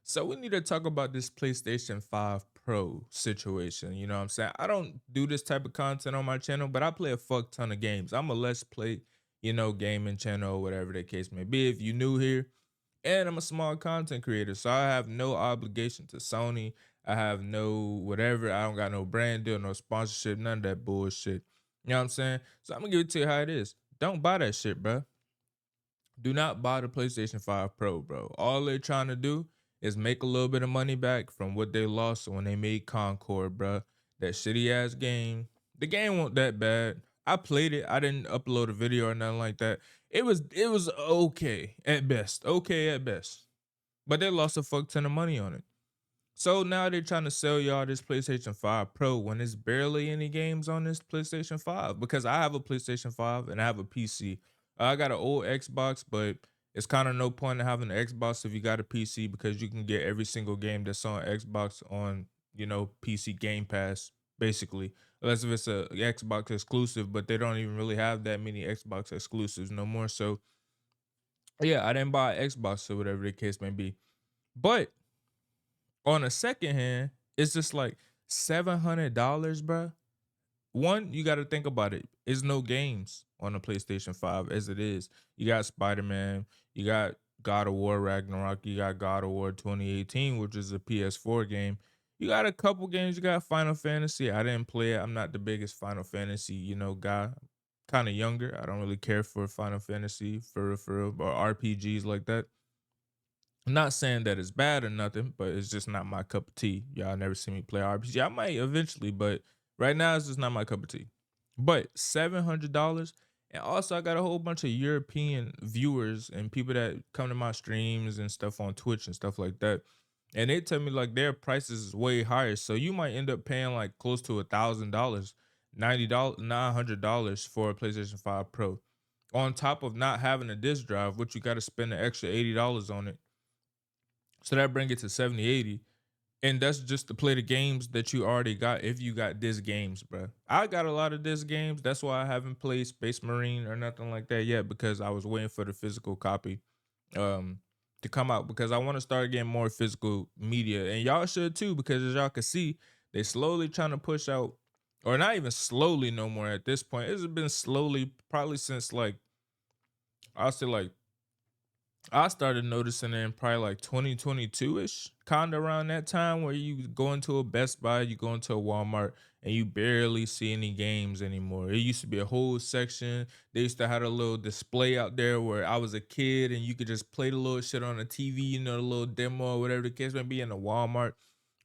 So we need to talk about this PlayStation 5 Pro situation. You know what I'm saying? I don't do this type of content on my channel, but I play a fuck ton of games. I'm a Let's Play, gaming channel or whatever the case may be. If you new here, and I'm a small content creator, so I have no obligation to Sony. I have no whatever. I don't got no brand deal, no sponsorship, none of that bullshit. You know what I'm saying? So I'm gonna give it to you how it is. Don't buy that shit, bro. Do not buy the PlayStation 5 Pro, bro. All they're trying to do is make a little bit of money back from what they lost when they made Concord, bro. That shitty ass game. The game wasn't that bad. I played it. I didn't upload a video or nothing like that. It was okay at best. Okay at best. But they lost a fuck ton of money on it. So now they're trying to sell y'all this PlayStation 5 Pro when there's barely any games on this PlayStation 5 because I have a PlayStation 5 and I have a PC. I got an old Xbox, but it's kind of no point in having an Xbox if you got a PC because you can get every single game that's on Xbox on, PC Game Pass, basically. Unless if it's a Xbox exclusive, but they don't even really have that many Xbox exclusives no more. So yeah, I didn't buy an Xbox or whatever the case may be. But on a second hand, it's just like $700, bruh. One, you got to think about it. It's no games on the PlayStation 5 as it is. You got Spider-Man, you got God of War Ragnarok, you got God of War 2018, which is a PS4 game. You got a couple games, you got Final Fantasy. I didn't play it. I'm not the biggest Final Fantasy, guy. Kind of younger. I don't really care for Final Fantasy for real, or RPGs like that. I'm not saying that it's bad or nothing, but it's just not my cup of tea. Y'all never see me play RPG. I might eventually, but right now it's just not my cup of tea. But $700, and also I got a whole bunch of European viewers and people that come to my streams and stuff on Twitch and stuff like that. And they tell me like their prices is way higher. So you might end up paying like close to $1,000, $90, $900 for a PlayStation 5 Pro. On top of not having a disc drive, which you got to spend an extra $80 on it, so that bring it to 70, 80. And that's just to play the games that you already got if you got disc games, bro. I got a lot of disc games. That's why I haven't played Space Marine or nothing like that yet because I was waiting for the physical copy um to come out because I want to start getting more physical media. And y'all should too, because as y'all can see, they slowly trying to push out, or not even slowly no more at this point. It's been slowly probably since like I'll say like I started noticing it in probably like 2022-ish, kind of around that time where you go into a Best Buy, you go into a Walmart, and you barely see any games anymore. It used to be a whole section. They used to have a little display out there where I was a kid and you could just play the little shit on the TV, the little demo or whatever the case may be in the Walmart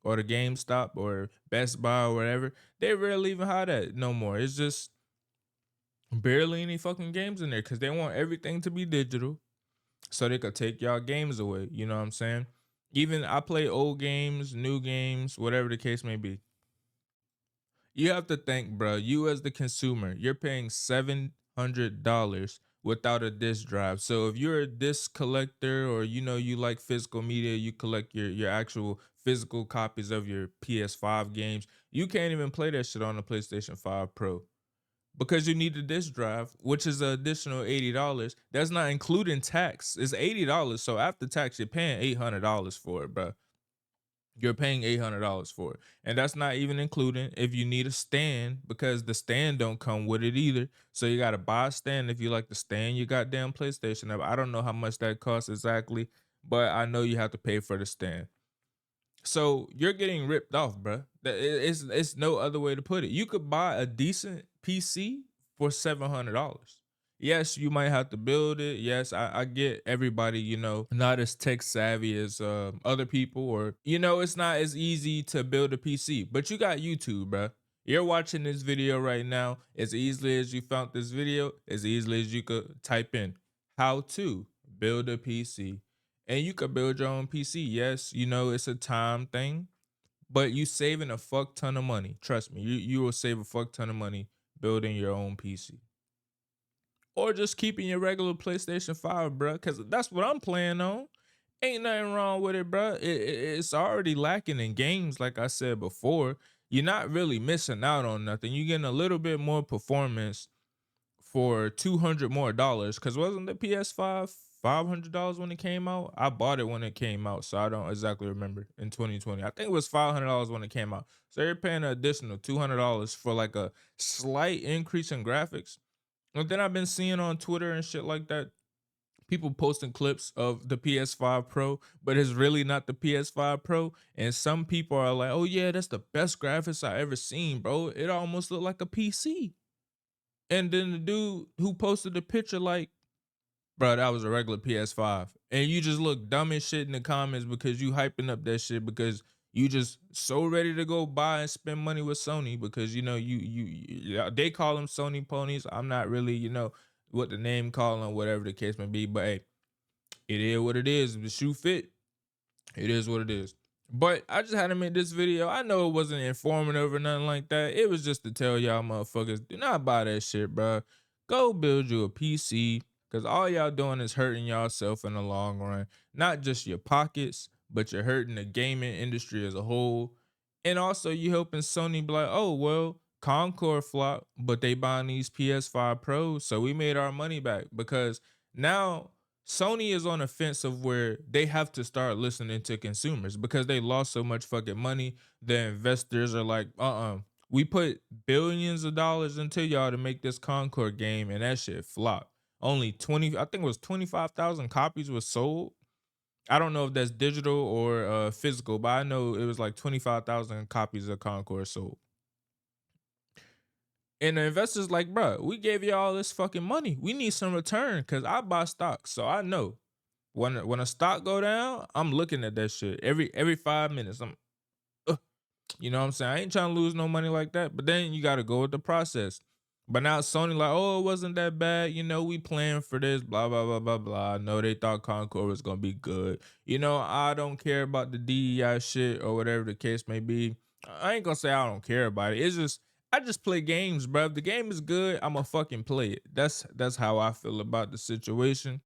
or the GameStop or Best Buy or whatever. They rarely even have that no more. It's just barely any fucking games in there because they want everything to be digital so they could take y'all games away. You know what I'm saying? Even I play old games, new games, whatever the case may be. You have to think, bro. You as the consumer, you're paying $700 without a disc drive. So if you're a disc collector, or you like physical media, you collect your actual physical copies of your PS5 games. You can't even play that shit on the PlayStation 5 Pro because you need the disk drive, which is an additional $80. That's not including tax. It's $80. So after tax, you're paying $800 for it, bro. You're paying $800 for it. And that's not even including if you need a stand, because the stand don't come with it either. So you gotta buy a stand if you like to stand your goddamn PlayStation up. I don't know how much that costs exactly, but I know you have to pay for the stand. So you're getting ripped off, bro. It's no other way to put it. You could buy a decent PC for $700. Yes, you might have to build it. Yes, I get everybody, not as tech savvy as other people, or it's not as easy to build a PC. But you got YouTube, bro. You're watching this video right now. As easily as you found this video, as easily as you could type in how to build a PC, and you could build your own PC. Yes, it's a time thing, but you saving a fuck ton of money. Trust me, you will save a fuck ton of money building your own PC. Or just keeping your regular PlayStation 5, bro, because that's what I'm playing on. Ain't nothing wrong with it, bro. It's already lacking in games, like I said before. You're not really missing out on nothing. You're getting a little bit more performance for $200 more. Because wasn't the PS5 $500 when it came out. I bought it when it came out, so I don't exactly remember in 2020. I think it was $500 when it came out. So you're paying an additional $200 for like a slight increase in graphics. And then I've been seeing on Twitter and shit like that, people posting clips of the PS5 Pro, but it's really not the PS5 Pro. And some people are like, "Oh yeah, that's the best graphics I ever seen, bro. It almost looked like a PC." And then the dude who posted the picture, like, bro, that was a regular PS5. And you just look dumb as shit in the comments because you hyping up that shit because you just so ready to go buy and spend money with Sony because you know yeah, they call them Sony ponies. I'm not really, what the name call them, whatever the case may be, but hey, it is what it is. If the shoe fit, it is what it is. But I just had to make this video. I know it wasn't informative or nothing like that. It was just to tell y'all motherfuckers, do not buy that shit, bro. Go build you a PC, because all y'all doing is hurting yourself in the long run. Not just your pockets, but you're hurting the gaming industry as a whole. And also you helping Sony be like, oh, well, Concord flop, but they buying these PS5 Pros, so we made our money back. Because now Sony is on a fence of where they have to start listening to consumers because they lost so much fucking money. The investors are like, we put billions of dollars into y'all to make this Concord game, and that shit flopped. Only 20, I think it was 25,000 copies was sold. I don't know if that's digital or physical, but I know it was like 25,000 copies of Concord sold. And the investors like, bro, we gave you all this fucking money. We need some return because I buy stocks, so I know when a stock go down, I'm looking at that shit every 5 minutes. You know what I'm saying? I ain't trying to lose no money like that. But then you got to go with the process. But now Sony like, oh, it wasn't that bad. We planned for this, blah, blah, blah, blah, blah. No, they thought Concord was going to be good. I don't care about the DEI shit or whatever the case may be. I ain't going to say I don't care about it. It's just, I just play games, bro. If the game is good, I'm going to fucking play it. That's how I feel about the situation.